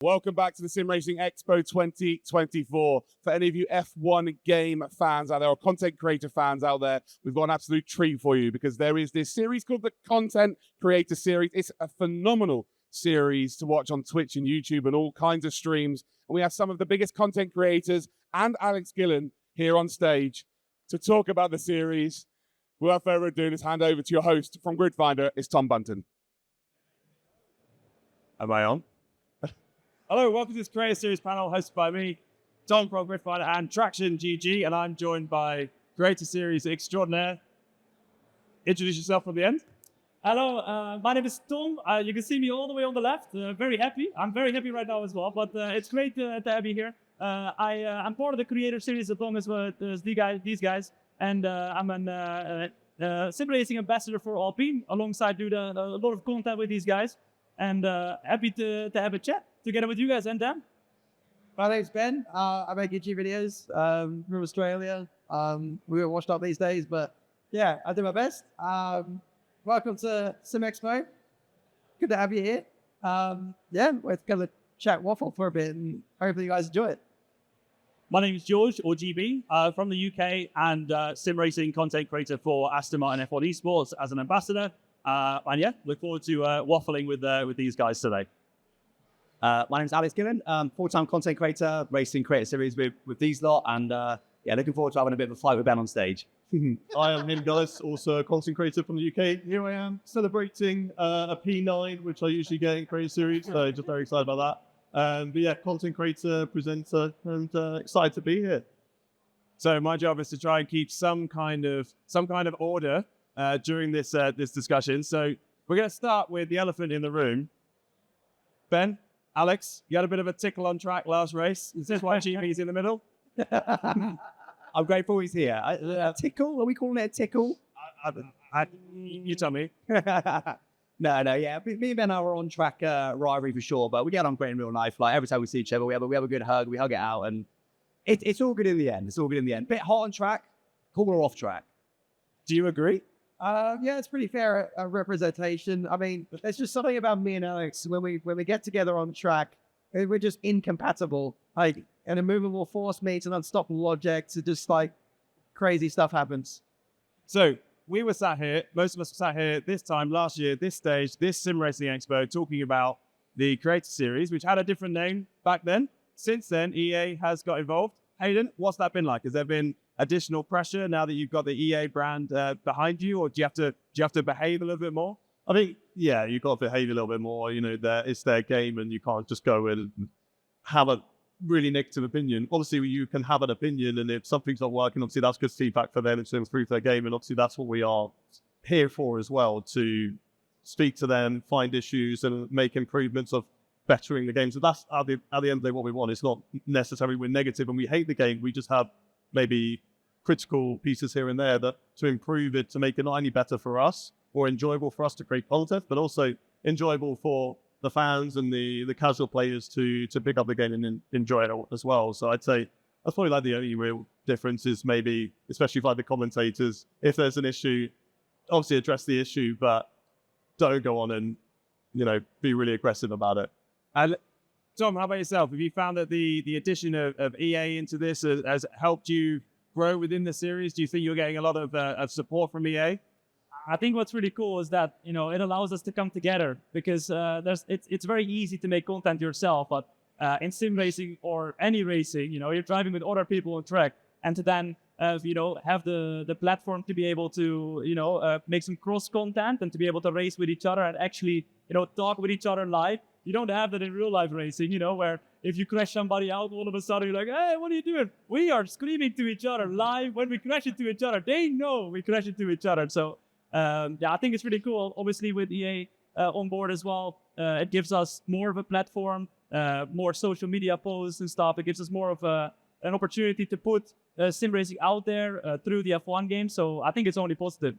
Welcome back to the SimRacing Expo 2024. For any of you F1 game fans out there or content creator fans out there, we've got an absolute treat for you because there is this series called the Content Creator Series. It's a phenomenal series to watch on Twitch and YouTube and all kinds of streams. And we have some of the biggest content creators and Alex Gillen here on stage to talk about the series. Without further ado, let's hand over to your host from Gridfinder, it's Tom Bunton. Am I on? Hello, welcome to this Creator Series panel hosted by me, Tom from Gridfinder and Traction GG, and I'm joined by Creator Series extraordinaire. Introduce yourself from the end. Hello, my name is Tom. You can see me all the way on the left. Very happy. I'm very happy right now as well, but it's great to have you here. I'm part of the Creator Series along as well as these guys, and I'm an SimRacing ambassador for Alpine, alongside a lot of content with these guys, and happy to have a chat together with you guys and Dan. My name's Ben. I make YouTube videos from Australia. We were washed up these days, but yeah, I do my best. Welcome to SimExpo. Good to have you here. Yeah, we're going to chat waffle for a bit and hopefully you guys enjoy it. My name is George, or GB, from the UK and sim racing content creator for Aston Martin F1 Esports as an ambassador. And yeah, look forward to waffling with these guys today. My name's Alex Gillen, full-time content creator, racing creator series with these lot, and yeah, looking forward to having a bit of a fight with Ben on stage. I am Nim Gullis, also a content creator from the UK. Here I am celebrating a P9, which I usually get in creator series, so just very excited about that. But yeah, content creator, presenter, and excited to be here. So my job is to try and keep some kind of order during this discussion. So we're going to start with the elephant in the room. Ben, Alex, you had a bit of a tickle on track last race. Is this why GP's in the middle? I'm grateful he's here. Tickle? Are we calling it a tickle? You tell me. No, yeah. Me and Ben are on track rivalry for sure, but we get on great in real life. Like every time we see each other, we have a good hug. We hug it out, and it's all good in the end. It's all good in the end. Bit hot on track, cooler off track. Do you agree? Yeah, it's pretty fair representation. I mean, there's just something about me and Alex when we get together on track, we're just incompatible. Like an immovable force meets an unstoppable object, so just like crazy stuff happens. So we were sat here, most of us were sat here this time last year, this stage, this SimRacing Expo, talking about the Creator Series, which had a different name back then. Since then, EA has got involved. Hayden, what's that been like? Has there been additional pressure now that you've got the EA brand behind you, or do you have to behave a little bit more? I think, yeah, you've got to behave a little bit more. You know, it's their game and you can't just go in and have a really negative opinion. Obviously, you can have an opinion, and if something's not working, obviously that's good feedback for them to improve their game, and obviously that's what we are here for as well, to speak to them, find issues and make improvements of bettering the game. So that's at the end of the day what we want. It's not necessarily we're negative and we hate the game. We just have maybe critical pieces here and there that to improve it, to make it not only better for us or enjoyable for us to create content, but also enjoyable for the fans and the casual players to pick up the game and enjoy it as well. So I'd say that's probably like the only real difference is maybe, especially like the commentators, if there's an issue, obviously address the issue, but don't go on and, you know, be really aggressive about it. And Tom, how about yourself? Have you found that the addition of EA into this has helped you grow within the series? Do you think you're getting a lot of support from EA? I think what's really cool is that, you know, it allows us to come together because it's very easy to make content yourself, but in sim racing or any racing, you know, you're driving with other people on track, and to then you know, have the platform to be able to, you know, make some cross content and to be able to race with each other and actually, you know, talk with each other live. You don't have that in real life racing, you know, where if you crash somebody out, all of a sudden you're like, hey, what are you doing? We are screaming to each other live when we crash into each other. They know we crash into each other. So yeah, I think it's really cool. Obviously with EA on board as well, it gives us more of a platform, more social media posts and stuff. It gives us more of an opportunity to put sim racing out there through the F1 game. So I think it's only positive.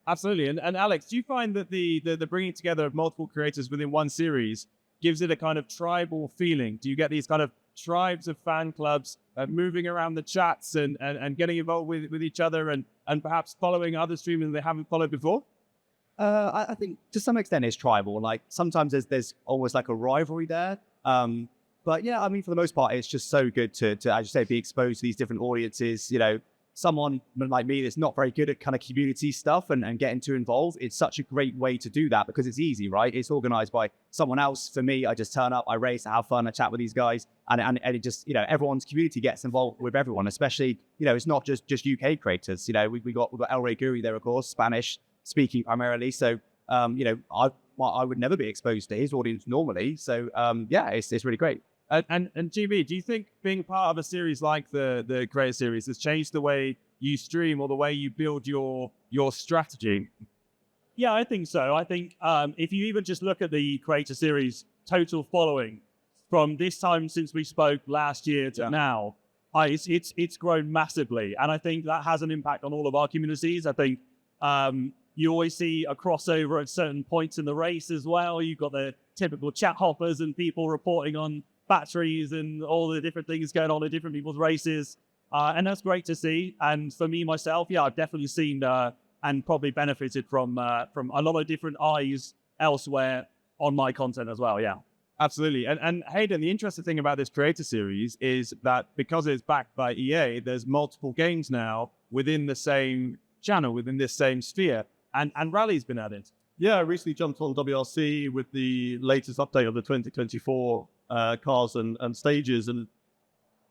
Absolutely. And Alex, do you find that the bringing together of multiple creators within one series gives it a kind of tribal feeling? Do you get these kind of tribes of fan clubs moving around the chats and getting involved with each other and perhaps following other streamers they haven't followed before? I think to some extent it's tribal. Like sometimes there's almost like a rivalry there. But yeah, I mean, for the most part, it's just so good to as you say, be exposed to these different audiences. You know, someone like me that's not very good at kind of community stuff and getting too involved, it's such a great way to do that because it's easy, right? It's organized by someone else. For me, I just turn up, I race, I have fun, I chat with these guys, and it just, you know, everyone's community gets involved with everyone, especially, you know, it's not just UK creators. You know, we got El Rey Guri there, of course, Spanish speaking primarily. So, you know, I would never be exposed to his audience normally. So, yeah, it's really great. And GB, do you think being part of a series like the Creator Series has changed the way you stream or the way you build your strategy? Yeah, I think so. I think if you even just look at the Creator Series total following from this time since we spoke last year to now, it's grown massively. And I think that has an impact on all of our communities. I think you always see a crossover at certain points in the race as well. You've got the typical chat hoppers and people reporting on batteries and all the different things going on in different people's races. And that's great to see. And for me, myself, yeah, I've definitely seen and probably benefited from a lot of different eyes elsewhere on my content as well, yeah. Absolutely. And Hayden, the interesting thing about this Creator Series is that because it's backed by EA, there's multiple games now within the same channel, within this same sphere. And Rally's been added. Yeah, I recently jumped on WRC with the latest update of the 2024 cars and stages. And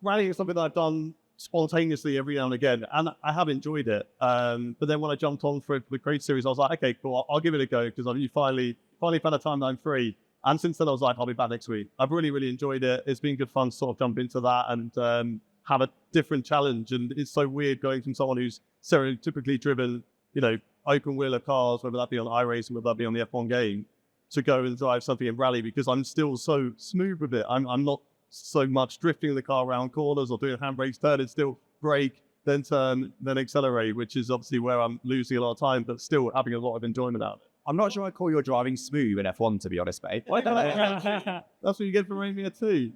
Rally is something that I've done spontaneously every now and again, and I have enjoyed it. But then when I jumped on for the Creator Series, I was like, okay, cool, I'll give it a go because I've finally found a time that I'm free. And since then, I was like, I'll be back next week. I've really, really enjoyed it. It's been good fun to sort of jump into that and have a different challenge. And it's so weird going from someone who's stereotypically driven, you know, open wheeler cars, whether that be on iRacing, whether that be on the F1 game, to go and drive something in Rally because I'm still so smooth with it. I'm not so much drifting the car around corners or doing handbrakes, turn, it's still brake, then turn, then accelerate, which is obviously where I'm losing a lot of time, but still having a lot of enjoyment out of it. I'm not sure I'd call your driving smooth in F1, to be honest, mate. That's what you get from Romeo 2.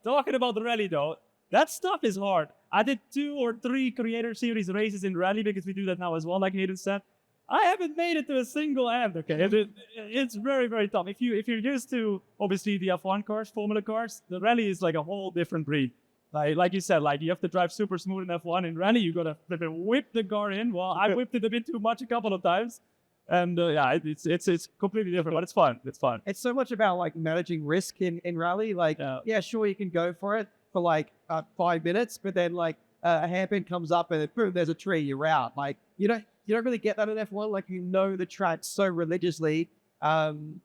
Talking about the rally though, that stuff is hard. I did 2 or 3 Creator Series races in rally because we do that now as well, like Hayden said. I haven't made it to a single end, okay? It's very, very tough. If you're used to, obviously, the F1 cars, Formula cars, the rally is like a whole different breed. Like you said, like you have to drive super smooth in F1. In rally, you gotta whip the car in. Well, I whipped it a bit too much a couple of times. And yeah, it's completely different, but it's fun. It's fun. It's so much about like managing risk in rally. Like, yeah, sure, you can go for it for like 5 minutes, but then like a hairpin comes up and then boom, there's a tree, you're out. Like, you don't really get that in F1. Like, you know the track so religiously when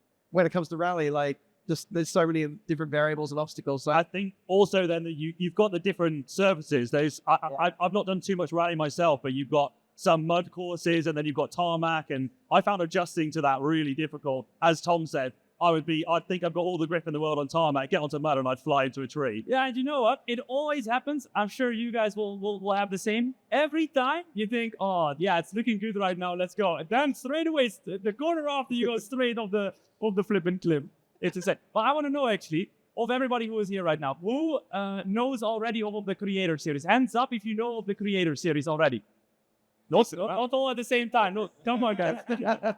it comes to rally. Like, just there's so many different variables and obstacles. So I think also then that you've got the different surfaces. I've not done too much rally myself, but you've got some mud courses and then you've got tarmac, and I found adjusting to that really difficult. As Tom said, I'd think I've got all the grip in the world on tarmac, get onto mud and I'd fly into a tree. Yeah, and you know what? It always happens. I'm sure you guys will have the same. Every time you think, oh yeah, it's looking good right now, let's go. And then straight away, the corner after you go straight off the flipping cliff. It's insane. But I want to know actually, of everybody who is here right now, who knows already of the Creator Series? Hands up if you know of the Creator Series already. Not all at the same time. No, come on, guys.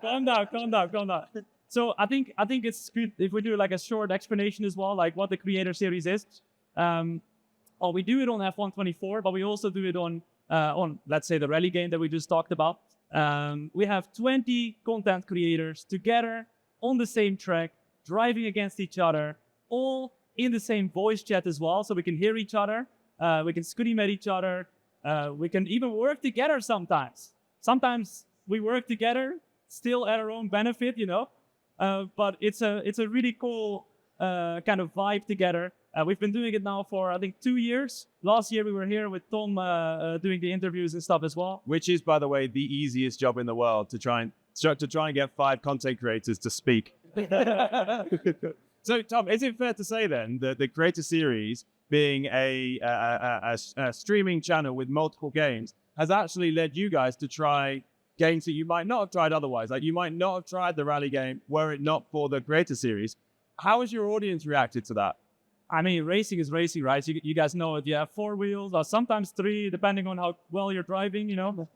Calm down. So I think it's good if we do like a short explanation as well, like what the Creator Series is. We do it on F1 24, but we also do it on let's say the rally game that we just talked about. We have 20 content creators together on the same track, driving against each other, all in the same voice chat as well, so we can hear each other. We can scream at each other. We can even work together sometimes. Sometimes we work together, still at our own benefit, you know. But it's a really cool kind of vibe together. We've been doing it now for, I think, 2 years. Last year we were here with Tom doing the interviews and stuff as well. Which is, by the way, the easiest job in the world to try and get 5 content creators to speak. So, Tom, is it fair to say then that the Creator Series, being a streaming channel with multiple games, has actually led you guys to try games that you might not have tried otherwise? Like, you might not have tried the rally game were it not for the Creator Series. How has your audience reacted to that? I mean, racing is racing, right? You guys know it. You have 4 wheels, or sometimes 3, depending on how well you're driving, you know.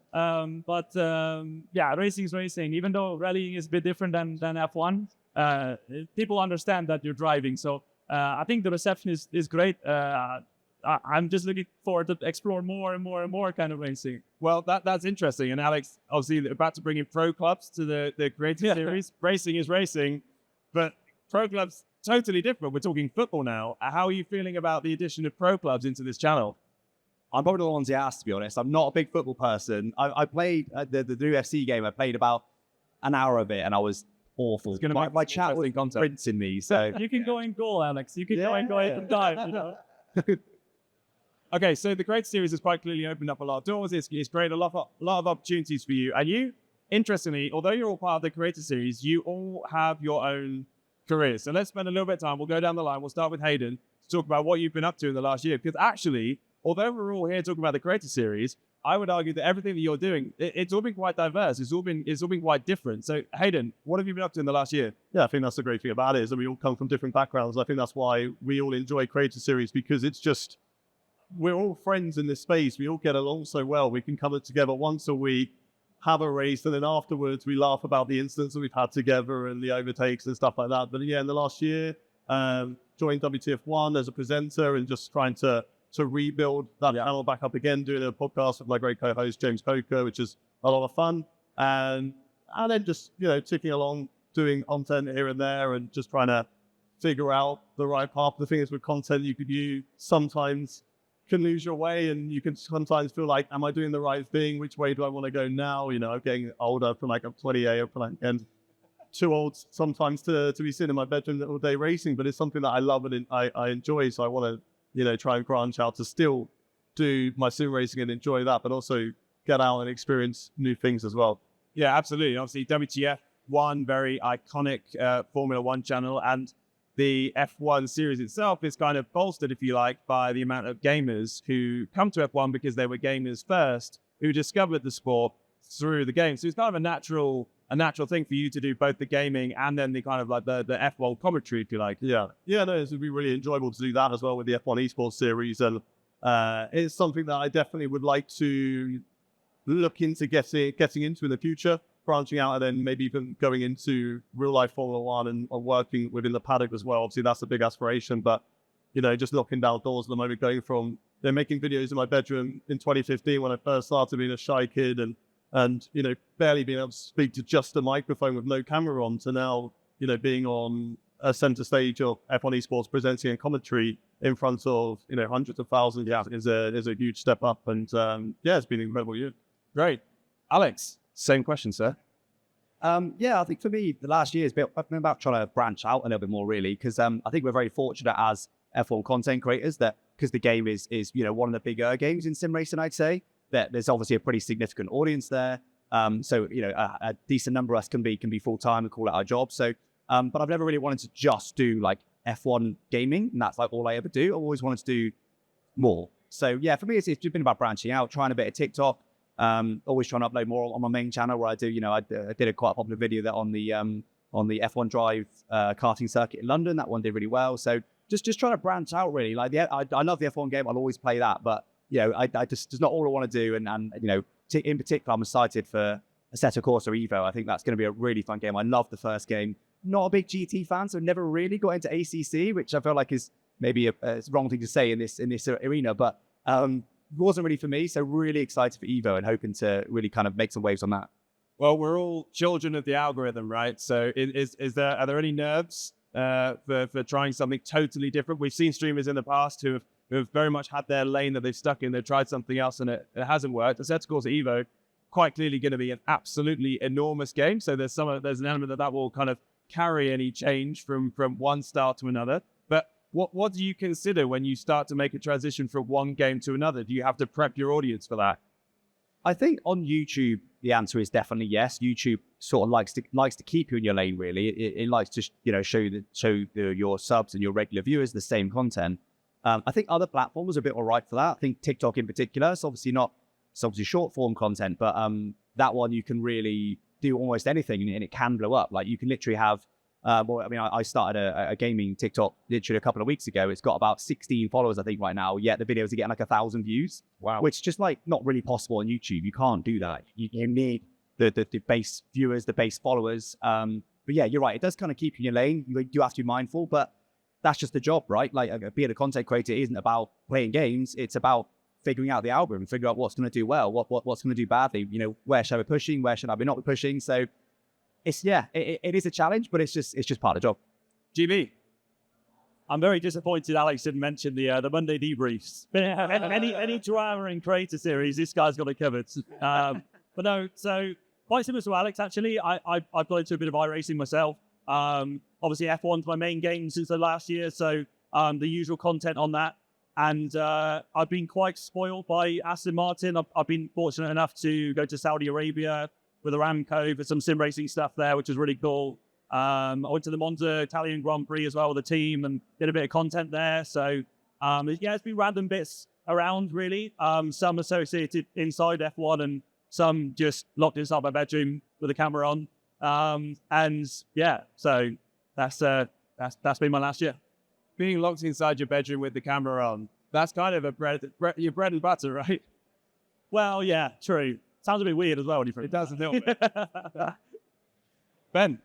Yeah, racing is racing. Even though rallying is a bit different than F1, people understand that you're driving. So I think the reception is great. I'm just looking forward to explore more and more and more kind of racing. Well, that's interesting. And Alex, obviously, about to bring in pro clubs to the creative series. Racing is racing, but pro clubs totally different. We're talking football now. How are you feeling about the addition of pro clubs into this channel? I'm probably the ones he asked, to be honest. I'm not a big football person. I played the new FC game. I played about an hour of it, and I was awful. My chat was rinsing me. So You can go in goal, Alex. You can go in goal every time. You know? Okay, so the Creator Series has quite clearly opened up a lot of doors. It's created a lot of opportunities for you. And you, interestingly, although you're all part of the Creator Series, you all have your own careers. So let's spend a little bit of time. We'll go down the line. We'll start with Hayden to talk about what you've been up to in the last year. Because actually, although we're all here talking about the Creator Series, I would argue that everything that you're doing, it's all been quite diverse. It's all been quite different. So Hayden, what have you been up to in the last year? Yeah, I think that's the great thing about it, is that we all come from different backgrounds. I think that's why we all enjoy Creator Series, because it's just, we're all friends in this space. We all get along so well. We can come together once a week, have a race, and then afterwards we laugh about the incidents that we've had together and the overtakes and stuff like that. But yeah, in the last year, joined WTF1 as a presenter and just trying to rebuild that channel back up again, doing a podcast with my great co-host James Coker, which is a lot of fun. And then just, ticking along, doing content here and there and just trying to figure out the right path. The thing is, with content, you sometimes can lose your way, and you can sometimes feel like, am I doing the right thing? Which way do I want to go now? I'm getting older. I feel like I'm 28. I feel like I'm too old sometimes to be sitting in my bedroom all day racing, but it's something that I love and I enjoy. So I want to, try and branch out to still do my sim racing and enjoy that, but also get out and experience new things as well. Yeah, absolutely. Obviously, WTF1, very iconic Formula One channel, and the F1 series itself is kind of bolstered, if you like, by the amount of gamers who come to F1 because they were gamers first, who discovered the sport through the game. So it's kind of a natural thing for you to do both the gaming and then the kind of like the F1 commentary, if you like. Yeah, no, it would be really enjoyable to do that as well with the F1 esports series, and it's something that I definitely would like to look into getting into in the future, branching out and then maybe even going into real life Formula One and working within the paddock as well. Obviously, that's a big aspiration, but just knocking down doors at the moment, going from making videos in my bedroom in 2015 when I first started being a shy kid and barely being able to speak to just a microphone with no camera on, to now being on a center stage of F1 esports, presenting and commentary in front of hundreds of thousands. Is a huge step up, and it's been an incredible year. Great. Alex, same question, sir. I think for me, the last year I've been about trying to branch out a little bit more, really, because I think we're very fortunate as F1 content creators that, because the game is one of the bigger games in sim racing, I'd say, that there's obviously a pretty significant audience there. So a decent number of us can be full time and call it our job. So, but I've never really wanted to just do like F1 gaming, and that's like all I ever do. I've always wanted to do more. So yeah, for me, it's just been about branching out, trying a bit of TikTok. Always trying to upload more on my main channel, where I do, I did a quite popular video that on the F1 Drive karting circuit in London. That one did really well. So just trying to branch out, really. Like I love the F1 game. I'll always play that, but I just not all I want to do. And in particular, I'm excited for Assetto Corsa Evo. I think that's going to be a really fun game. I love the first game. Not a big GT fan, so never really got into ACC, which I feel like is maybe a wrong thing to say in this arena, but. It wasn't really for me, so really excited for Evo and hoping to really kind of make some waves on that. Well, we're all children of the algorithm, right? So are there any nerves for trying something totally different? We've seen streamers in the past who have very much had their lane that they've stuck in. They've tried something else and it hasn't worked. Assetto Corsa Evo, quite clearly going to be an absolutely enormous game. So there's an element that will kind of carry any change from one style to another. But what do you consider when you start to make a transition from one game to another? Do you have to prep your audience for that? I think on YouTube, the answer is definitely yes. YouTube sort of likes to keep you in your lane, really. It likes to show your subs and your regular viewers the same content. I think other platforms are a bit all right for that. I think TikTok in particular, it's obviously short form content, but that one you can really do almost anything and it can blow up. Like you can literally have I started a gaming TikTok literally a couple of weeks ago. It's got about 16 followers, I think, right now. Yet the videos are getting like 1,000 views. Wow. Which just like not really possible on YouTube. You can't do that. You need the base viewers, the base followers. But yeah, you're right. It does kind of keep you in your lane. You do have to be mindful. But that's just the job, right? Like being a content creator isn't about playing games. It's about figuring out the algorithm, figuring out what's going to do well, what's going to do badly. You know, where should I be pushing? Where should I be not be pushing? So it's, it is a challenge, but it's just part of the job. GB. I'm very disappointed Alex didn't mention the Monday debriefs. Any driver in Creator Series, this guy's got it covered. But no, so quite similar to Alex, actually. I've got into a bit of iRacing myself. Obviously, F1's my main game since the last year, so the usual content on that. And I've been quite spoiled by Aston Martin. I've been fortunate enough to go to Saudi Arabia with Aramco for some sim racing stuff there, which was really cool. I went to the Monza Italian Grand Prix as well with the team and did a bit of content there. So, it's been random bits around, really. Some associated inside F1 and some just locked inside my bedroom with the camera on. So that's been my last year. Being locked inside your bedroom with the camera on, that's kind of your bread and butter, right? Well, yeah, true. Sounds a bit weird as well when you It does a little bit. Ben?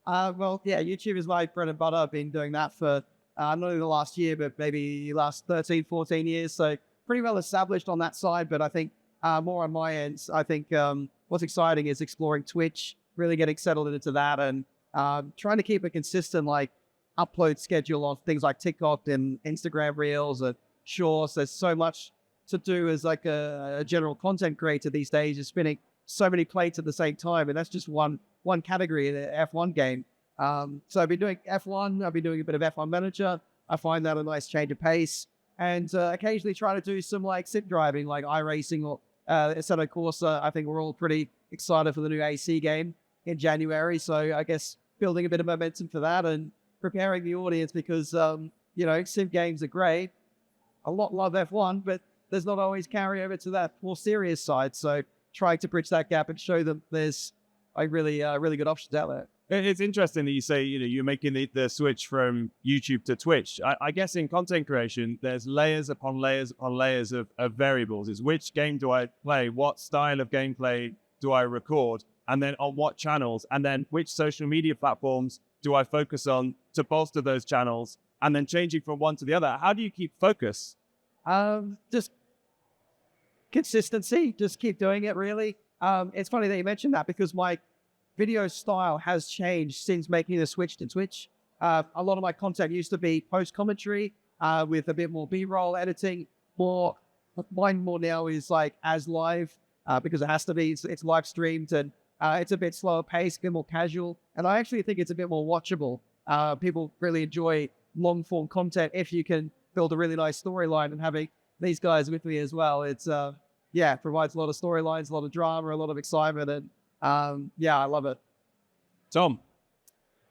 YouTube is my bread and butter. I've been doing that for not only the last year, but maybe last 13, 14 years. So pretty well established on that side. But I think more on my end, I think what's exciting is exploring Twitch, really getting settled into that and trying to keep a consistent upload schedule on things like TikTok and Instagram Reels and Shorts. There's so much to do as a general content creator these days. You're spinning so many plates at the same time, and that's just one category in the F1 game. So I've been doing F1. I've been doing a bit of F1 Manager. I find that a nice change of pace, and occasionally try to do some sim driving, like iRacing or Assetto Corsa. I think we're all pretty excited for the new AC game in January. So I guess building a bit of momentum for that and preparing the audience because sim games are great. A lot love F1, but there's not always carryover to that more serious side. So trying to bridge that gap and show them there's really good options out there. It's interesting that you say, you're making the switch from YouTube to Twitch. I guess in content creation, there's layers upon layers upon layers of variables. It's which game do I play? What style of gameplay do I record? And then on what channels? And then which social media platforms do I focus on to bolster those channels? And then changing from one to the other. How do you keep focus? Just consistency. Just keep doing it, really. It's funny that you mentioned that because my video style has changed since making the switch to Twitch. A lot of my content used to be post-commentary with a bit more B-roll editing. Mine more now is as live because it has to be. It's live streamed and it's a bit slower paced, a bit more casual. And I actually think it's a bit more watchable. People really enjoy long-form content if you can build a really nice storyline, and having these guys with me as well. It's provides a lot of storylines, a lot of drama, a lot of excitement, and I love it. Tom?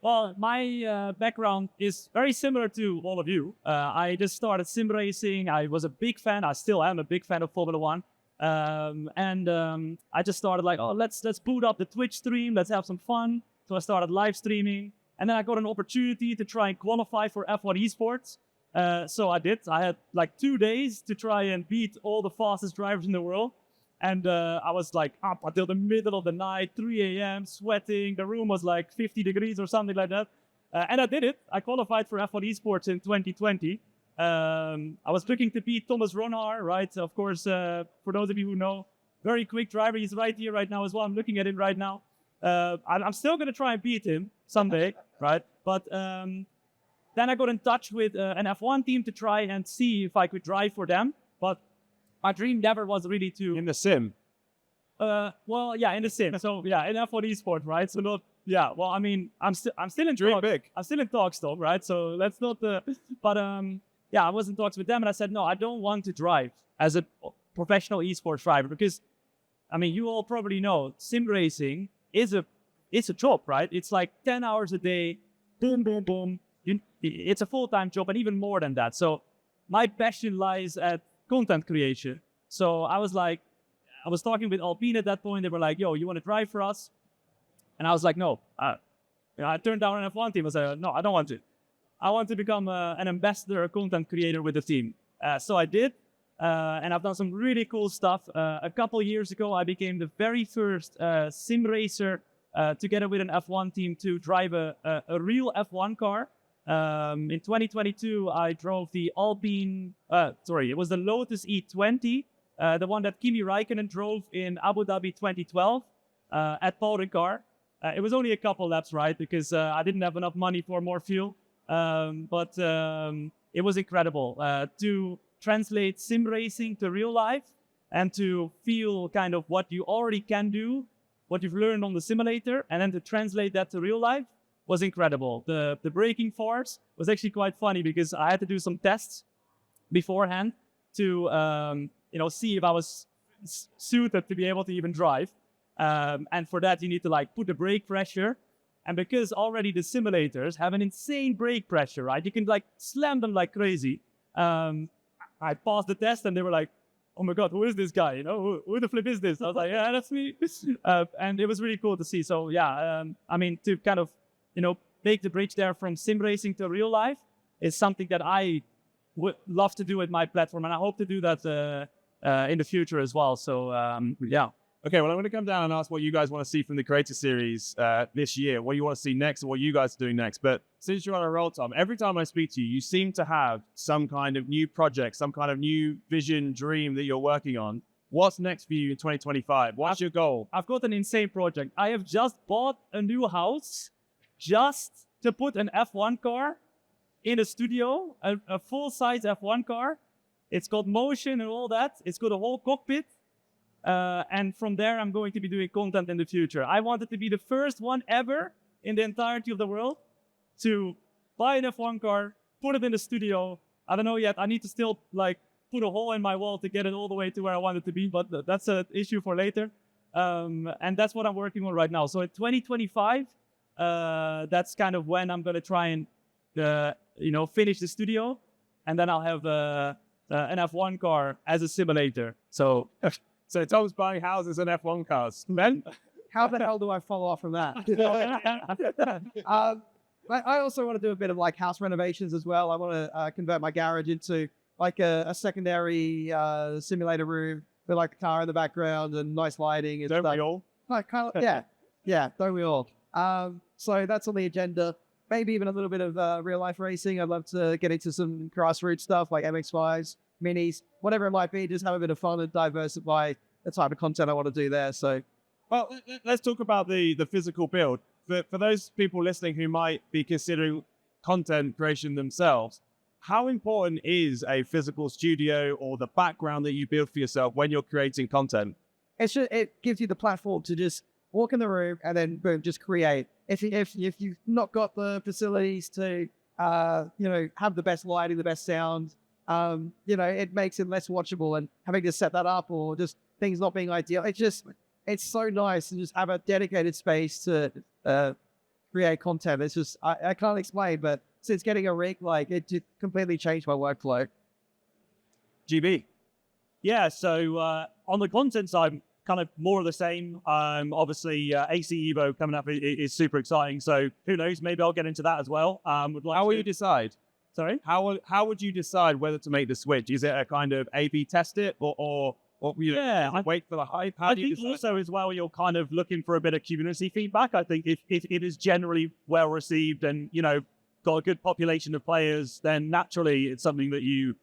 Well, my background is very similar to all of you. I just started sim racing. I was a big fan. I still am a big fan of Formula One. I just started let's boot up the Twitch stream. Let's have some fun. So I started live streaming. And then I got an opportunity to try and qualify for F1 esports. So I did. I had 2 days to try and beat all the fastest drivers in the world. And I was up until the middle of the night, 3 a.m., sweating. The room was 50 degrees or something like that. And I did it. I qualified for F1 esports in 2020. I was looking to beat Thomas Ronhaar, right? Of course, for those of you who know, very quick driver. He's right here right now as well. I'm looking at him right now. I'm still going to try and beat him someday, right? But then I got in touch with an F1 team to try and see if I could drive for them. But my dream never was really to... In the sim? In the sim. So, in F1 esports, right? So, not... Yeah, well, I mean, I'm still in Dream talks. big. I'm still in talks, though, right? So, let's not... I was in talks with them, and I said, no, I don't want to drive as a professional esports driver because, I mean, you all probably know, sim racing is a job, right? It's 10 hours a day, boom, boom, boom. It's a full-time job and even more than that. So my passion lies at content creation. So I was talking with Alpine at that point. They were like, yo, you want to drive for us? And I was like, no. I turned down an F1 team. I said, no, I don't want to. I want to become an ambassador, a content creator with the team. So I did. And I've done some really cool stuff. A couple years ago, I became the very first sim racer together with an F1 team to drive a real F1 car. In 2022, I drove the it was the Lotus E20, the one that Kimi Räikkönen drove in Abu Dhabi 2012 at Paul Ricard. It was only a couple laps, right? Because I didn't have enough money for more fuel. But it was incredible to translate sim racing to real life and to feel kind of what you already can do, what you've learned on the simulator, and then to translate that to real life was incredible. The braking force was actually quite funny because I had to do some tests beforehand to see if I was suited to be able to even drive. And for that, you need to like put the brake pressure. And because already the simulators have an insane brake pressure, right? You can like slam them like crazy. I passed the test and they were like, oh my God, who is this guy? You know, who the flip is this? I was like, yeah, that's me. And it was really cool to see. So yeah, I mean, to kind of, make the bridge there from sim racing to real life is something that I would love to do with my platform. And I hope to do that in the future as well. So yeah. Okay, well, I'm going to come down and ask what you guys want to see from the Creator Series this year, what you want to see next, and what you guys are doing next. But since you're on a roll, Tom, every time I speak to you, you seem to have some kind of new project, some kind of new vision, dream that you're working on. What's next for you in 2025? What's your goal? I've got an insane project. I have just bought a new house just to put an F1 car in a studio, a full-size F1 car. It's got motion and all that. It's got a whole cockpit. And from there, I'm going to be doing content in the future. I wanted to be the first one ever in the entirety of the world to buy an F1 car, put it in the studio. I don't know yet. I need to still like put a hole in my wall to get it all the way to where I want it to be, but that's an issue for later. And that's what I'm working on right now. So in 2025, that's kind of when I'm going to try and, finish the studio. And then I'll have an F1 car as a simulator. So... So Tom's buying houses and F1 cars. Ben? How the hell do I follow up from that? I also want to do a bit of like house renovations as well. I want to convert my garage into like a secondary simulator room with like a car in the background and nice lighting. And Don't stuff. we all? Like, kind of, yeah, don't we all? So that's on the agenda. Maybe even a little bit of real life racing. I'd love to get into some grassroots stuff like MX-5s, minis, whatever it might be. Just have a bit of fun and diversify the type of content I want to do there. So, well, let's talk about the physical build. For those people listening who might be considering content creation themselves, how important is a physical studio or the background that you build for yourself when you're creating content? It gives you the platform to just walk in the room and then boom, just create. If you've not got the facilities to have the best lighting, the best sound, it makes it less watchable, and having to set that up or just things not being ideal. It's so nice to just have a dedicated space to create content. It's just, I can't explain, but since getting a rig, like it just completely changed my workflow. GB. Yeah, so on the content side, kind of more of the same. Obviously, AC Evo coming up is super exciting. So who knows? Maybe I'll get into that as well. How will you decide? Sorry? How would you decide whether to make the switch? Is it a kind of A/B test it or wait for the hype? I think also as well, you're kind of looking for a bit of community feedback. I think if it is generally well received and got a good population of players, then naturally it's something that you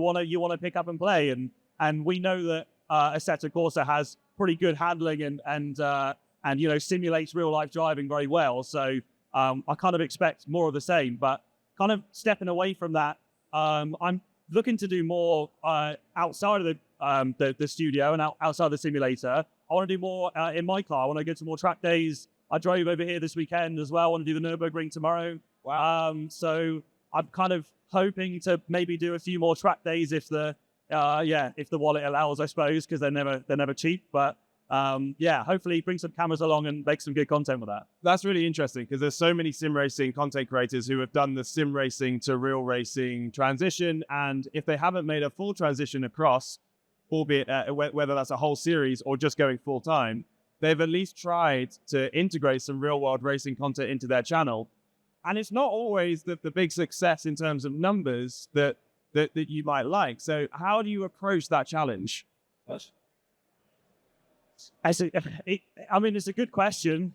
want to pick up and play. And we know that Assetto Corsa has pretty good handling and simulates real life driving very well. So I kind of expect more of the same, but kind of stepping away from that, I'm looking to do more outside of the studio and outside the simulator. I want to do more in my car. I want to go to more track days. I drove over here this weekend as well. I want to do the Nürburgring tomorrow. Wow. So I'm kind of hoping to maybe do a few more track days if the wallet allows, I suppose, because they're never cheap. But hopefully bring some cameras along and make some good content with that. That's really interesting because there's so many sim racing content creators who have done the sim racing to real racing transition. And if they haven't made a full transition across, albeit whether that's a whole series or just going full time, they've at least tried to integrate some real world racing content into their channel. And it's not always the big success in terms of numbers that you might like. So how do you approach that challenge? It's a good question.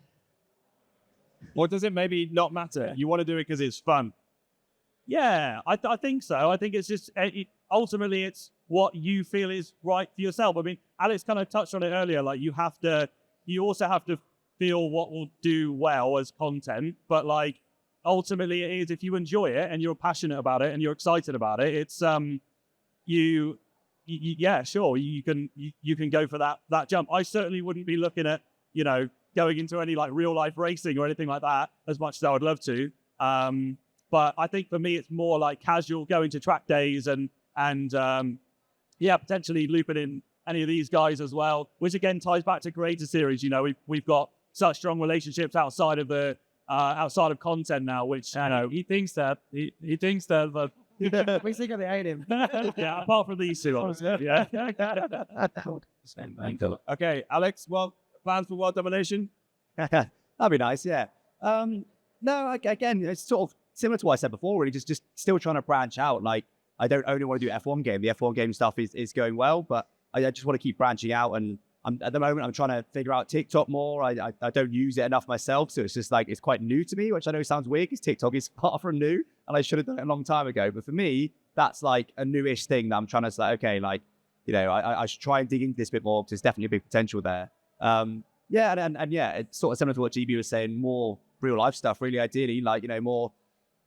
Or does it maybe not matter? You want to do it because it's fun. Yeah, I think so. I think it's just ultimately it's what you feel is right for yourself. I mean, Alex kind of touched on it earlier. Like you also have to feel what will do well as content. But like ultimately, it is if you enjoy it and you're passionate about it and you're excited about it. It's yeah, sure, you can go for that jump. I certainly wouldn't be looking at going into any like real life racing or anything like that as much as I would love to. But I think for me, it's more like casual going to track days and potentially looping in any of these guys as well, which again ties back to creator series. We've got such strong relationships outside of outside of content now, which he thinks that, but We secretly hate him. yeah, apart from these two, obviously. Yeah. Okay, Alex. Well, plans for world domination? That'd be nice, yeah. No, again, it's sort of similar to what I said before, really, just still trying to branch out. Like, I don't only want to do F1 game. The F1 game stuff is going well, but I just want to keep branching out. And at the moment, I'm trying to figure out TikTok more. I don't use it enough myself, so it's just like, it's quite new to me, which I know sounds weird because TikTok is far from new, and I should have done it a long time ago. But for me, that's like a newish thing that I'm trying to say, okay, like, I should try and dig into this a bit more because there's definitely a big potential there. Yeah, and yeah, it's sort of similar to what GB was saying, more real life stuff, really ideally, like, more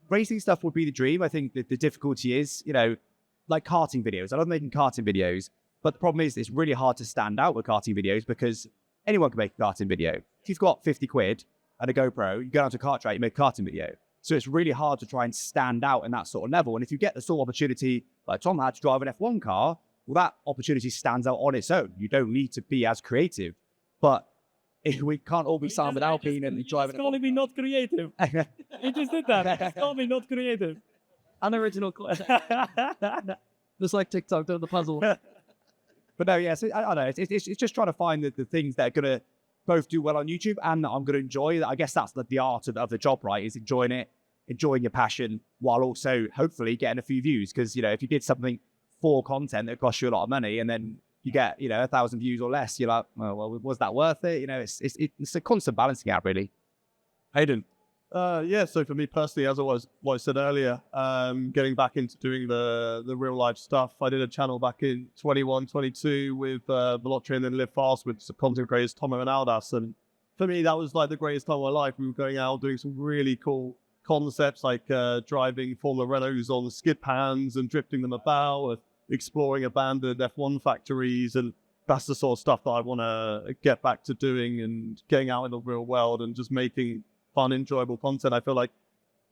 racing stuff would be the dream. I think that the difficulty is, like karting videos. I love making karting videos, but the problem is it's really hard to stand out with karting videos because anyone can make a karting video. If you've got 50 quid and a GoPro, you go down to a kart track, you make a karting video. So it's really hard to try and stand out in that sort of level. And if you get the sort of opportunity like Tom had to drive an F1 car, well, that opportunity stands out on its own. You don't need to be as creative. But if we can't all be Simon Alpine and driving. It's calling me not creative. He just did that. It's calling me not creative. Unoriginal. Just like TikTok doing the puzzle. But no, yeah, so I don't know. It's just trying to find the things that are going to both do well on YouTube and that I'm going to enjoy. I guess that's the art of the job, right? Is enjoying it, enjoying your passion, while also hopefully getting a few views. Because, if you did something for content that costs you a lot of money and then you get, 1,000 views or less, you're like, well, was that worth it? It's a constant balancing act, really. Hayden. Yeah, so for me personally, as what I said earlier, getting back into doing the real life stuff. I did a channel back in 21, 22 with Velotrian and then Live Fast with some content creators, Tomo and Aldas. And for me, that was like the greatest time of my life. We were going out doing some really cool concepts like driving Formula Renaults on skid pans and drifting them about, exploring abandoned F1 factories. And that's the sort of stuff that I want to get back to doing and getting out in the real world and just making fun, enjoyable content. I feel like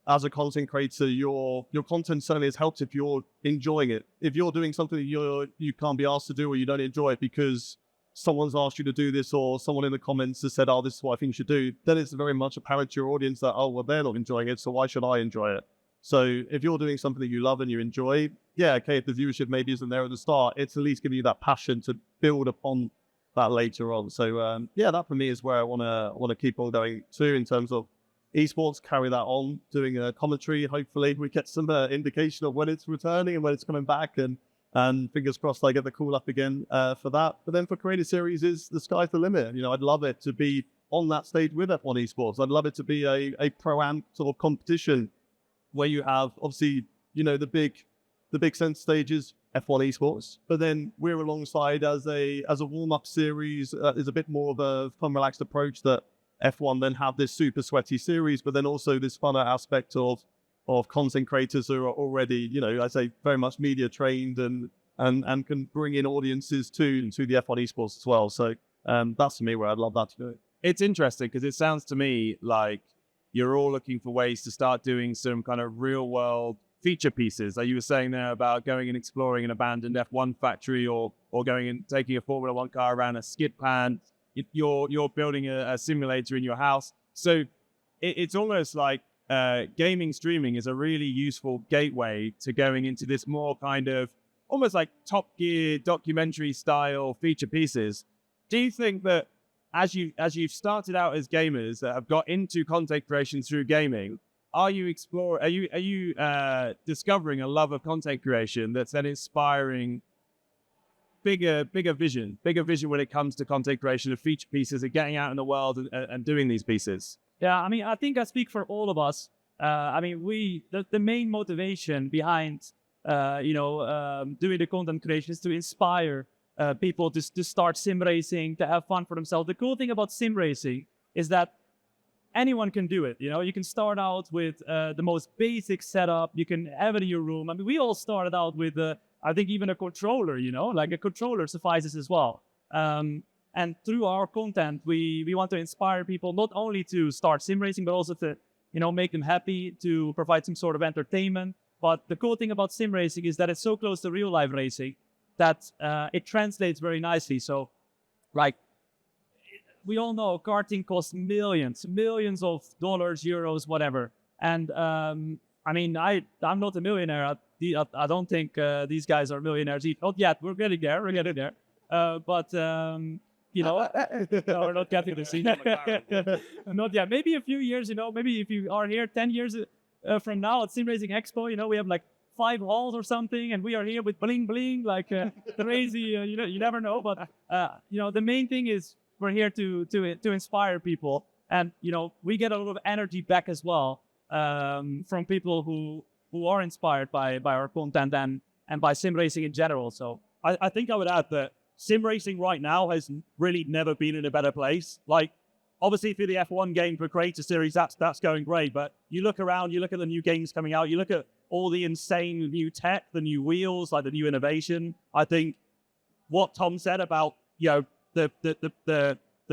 as a content creator, your content certainly has helped if you're enjoying it. If you're doing something that you can't be asked to do or you don't enjoy it because someone's asked you to do this or someone in the comments has said, oh, this is what I think you should do, then it's very much apparent to your audience that, oh, well, they're not enjoying it, so why should I enjoy it? So if you're doing something that you love and you enjoy, yeah, okay, if the viewership maybe isn't there at the start, it's at least giving you that passion to build upon that later on. So yeah, that for me is where I want to keep on going to in terms of esports, carry that on, doing a commentary. Hopefully we get some indication of when it's returning and when it's coming back, and fingers crossed I get the call up again for that. But then for creative series, is the sky's the limit. I'd love it to be on that stage with F1 esports. I'd love it to be a pro-am sort of competition where you have obviously the big sense stages, F1 esports, but then we're alongside as a warm-up series. Is a bit more of a fun, relaxed approach that F1 then have this super sweaty series, but then also this funner aspect of content creators who are already, I say very much media trained and can bring in audiences to the F1 esports as well. So that's for me where I'd love that to go. It's interesting because it sounds to me like you're all looking for ways to start doing some kind of real world feature pieces. Like you were saying there about going and exploring an abandoned F1 factory or going and taking a Formula 1 car around a skid pan. You're building a simulator in your house. So it's almost like gaming streaming is a really useful gateway to going into this more kind of almost like Top Gear documentary style feature pieces. Do you think that as you've started out as gamers that have got into content creation through gaming, are you discovering a love of content creation that's then inspiring bigger vision when it comes to content creation of feature pieces and getting out in the world and doing these pieces? Yeah, I mean, I think I speak for all of us. I mean, the main motivation behind doing the content creation is to inspire people to start sim racing, to have fun for themselves. The cool thing about sim racing is that anyone can do it. You can start out with the most basic setup. You can have it in your room. I mean, we all started out with, I think, even a controller. Like a controller suffices as well. And through our content, we want to inspire people not only to start sim racing, but also to make them happy, to provide some sort of entertainment. But the cool thing about sim racing is that it's so close to real life racing that it translates very nicely. So, like, we all know karting costs millions of dollars, euros, whatever. And I mean, I'm not a millionaire. I don't think these guys are millionaires. Not yet. We're getting there. But no, we're not getting there. Not yet. Maybe a few years. Maybe if you are here 10 years from now at SimRacing Expo, we have like 5 halls or something, and we are here with bling bling, like crazy. You never know. But the main thing is we're here to inspire people, and we get a lot of energy back as well from people who are inspired by our content and by sim racing in general. So I think I would add that sim racing right now has really never been in a better place. Like, obviously for the F1 game for Creator Series, that's going great. But you look around, you look at the new games coming out, you look at all the insane new tech, the new wheels, like the new innovation. I think what Tom said about the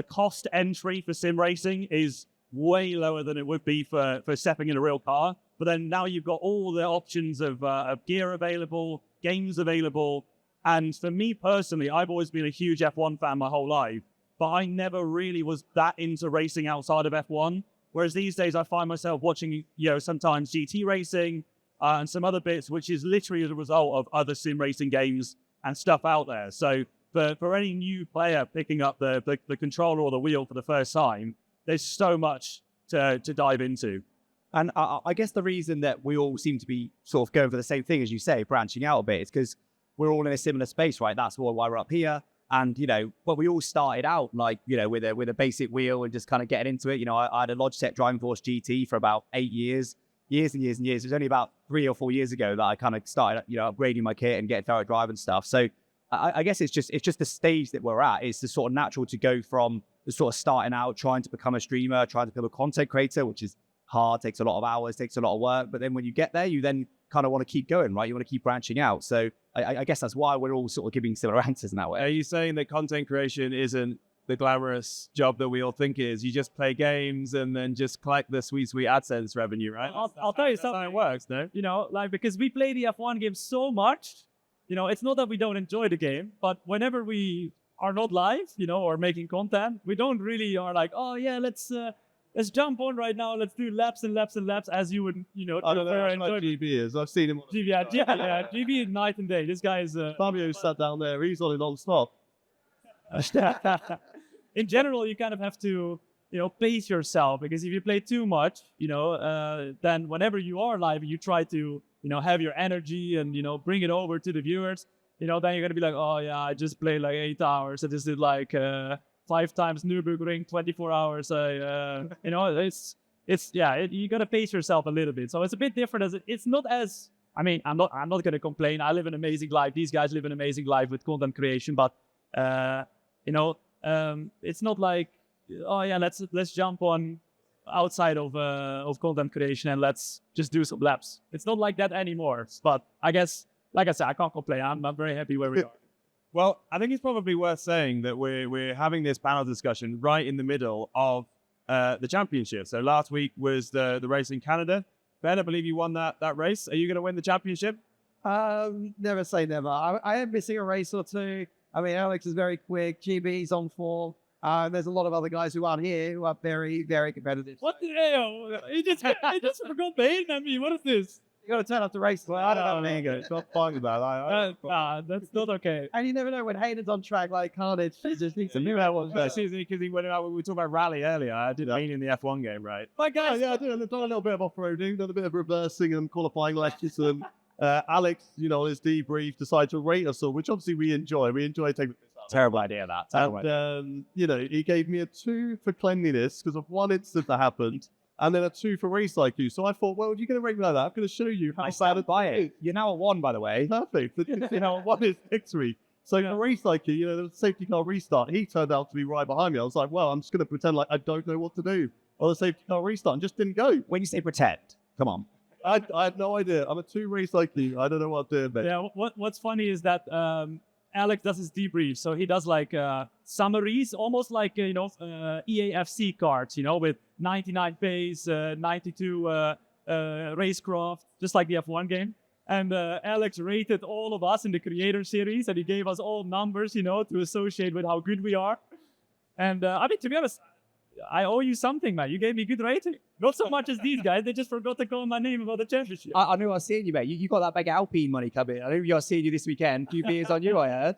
cost entry for sim racing is way lower than it would be for stepping in a real car. But then now you've got all the options of gear available, games available. And for me personally, I've always been a huge F1 fan my whole life, but I never really was that into racing outside of F1. Whereas these days I find myself watching, sometimes GT racing and some other bits, which is literally as a result of other sim racing games and stuff out there. So for any new player picking up the controller or the wheel for the first time, there's so much to dive into. And I guess the reason that we all seem to be sort of going for the same thing, as you say, branching out a bit, is because we're all in a similar space, right? That's why we're up here. And, but we all started out like, with a basic wheel and just kind of getting into it. I had a Logitech Driving Force GT for about 8 years. It was only about 3 or 4 years ago that I kind of started, upgrading my kit and getting ferret drive and stuff. So I guess it's just the stage that we're at. It's the sort of natural to go from the sort of starting out, trying to become a streamer, trying to become a content creator, which is hard, takes a lot of hours, takes a lot of work. But then when you get there, you then kind of want to keep going, right? You want to keep branching out. So I guess that's why we're all sort of giving similar answers in that way. Are you saying that content creation isn't the glamorous job that we all think it is? You just play games and then just collect the sweet AdSense revenue, right? I'll tell you something. That's how it works, no? Like, because we play the F1 game so much, it's not that we don't enjoy the game, but whenever we are not live, or making content, we don't really are like, oh yeah, let's jump on right now. Let's do laps and laps and laps as you would, I don't know how much GB is. I've seen him. GB is night and day. This guy is... Fabio sat down there. He's on it non-stop. In general, you kind of have to, pace yourself, because if you play too much, then whenever you are live, you try to, have your energy and, bring it over to the viewers, then you're going to be like, oh yeah, I just played like 8 hours. I just did like 5 times Nürburgring, 24 hours. You got to pace yourself a little bit. So it's a bit different. It's not as, I mean, I'm not going to complain. I live an amazing life. These guys live an amazing life with content creation, but, it's not like, oh yeah, let's jump on outside of content creation and let's just do some laps. It's not like that anymore. But I guess, like I said, I can't complain. I'm very happy where we are. Well, I think it's probably worth saying that we're having this panel discussion right in the middle of the championship. So last week was the race in Canada. Ben, I believe you won that race. Are you going to win the championship? Never say never. I am missing a race or two. I mean, Alex is very quick. GB's on form. There's a lot of other guys who aren't here who are very, very competitive. What the hell? He just forgot Bane. I mean, what is this? You got to turn up the race. Well, I don't know. It's not fun with that. That's not okay. And you never know when Hayden's on track like Carnage. He just needs to move out one because he went out. We were talking about rally earlier. I didn't mean in the F1 game, right? My guys, yeah, I did. I've done a little bit of off-roading, done a bit of reversing and qualifying lectures. And Alex, his debrief decided to rate us all, which obviously we enjoy. We enjoy taking this out. Terrible idea, that. And he gave me a 2 for cleanliness because of one incident that happened. and then a 2 for race IQ. So I thought, well, if you're going to rate me like that, I'm going to show you how I bad stand by it. You're now at 1, by the way. Perfect. You know, what is victory? So for race IQ, you know, the safety car restart, he turned out to be right behind me. I was like, well, I'm just going to pretend like I don't know what to do on the safety car restart, and just didn't go. When you say pretend, come on. I had no idea. I'm a 2 race IQ. I don't know what I'm doing, mate. Yeah, what's funny is that Alex does his debrief, so he does like summaries, almost like EAFC cards, with 99 pace, 92 racecraft, just like the F1 game. And Alex rated all of us in the Creator Series, and he gave us all numbers, to associate with how good we are. And I mean, to be honest, I owe you something, man. You gave me good rating. Not so much as these guys. They just forgot to call my name about the championship. I knew I was seeing you, mate. You got that big Alpine money coming. I knew I was seeing you this weekend. A few beers on you, I heard.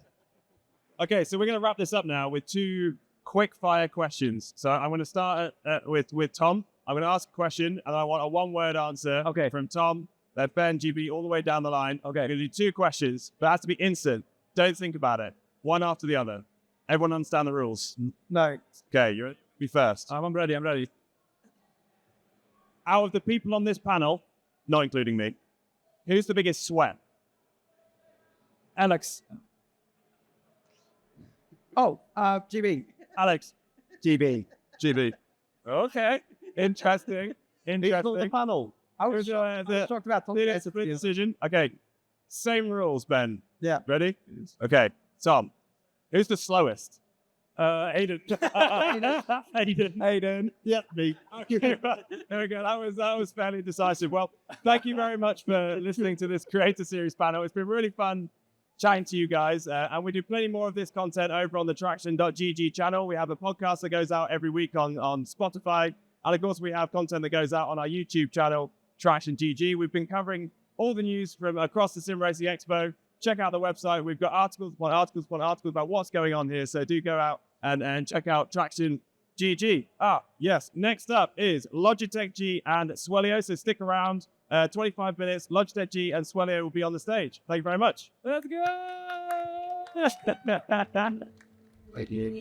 Okay, so we're going to wrap this up now with 2 quick-fire questions. So I'm going to start with Tom. I'm going to ask a question, and I want a one-word answer from Tom, then Ben, GB, all the way down the line. Okay, I'm going to do 2 questions, but it has to be instant. Don't think about it. One after the other. Everyone understand the rules? No. Okay, you're be first. I'm ready. Out of the people on this panel, not including me, who's the biggest sweat? Alex. Oh, GB. Alex. GB. GB. Okay, interesting. It's not the panel. I was talked about It's a split decision. Okay, same rules, Ben. Yeah. Ready? Okay, Tom, who's the slowest? Aiden. Aiden. Yep, me. Okay, right. There we go. That was fairly decisive. Well, thank you very much for listening to this Creator Series panel. It's been really fun chatting to you guys, and we do plenty more of this content over on the Traction.gg channel. We have a podcast that goes out every week on Spotify, and of course we have content that goes out on our YouTube channel, Traction.gg. We've been covering all the news from across the SimRacing Expo. Check out the website. We've got articles about what's going on here, so do go out and check out Traction GG. Yes. Next up is Logitech G and Swelio. So stick around. 25 minutes. Logitech G and Swelio will be on the stage. Thank you very much. Let's go.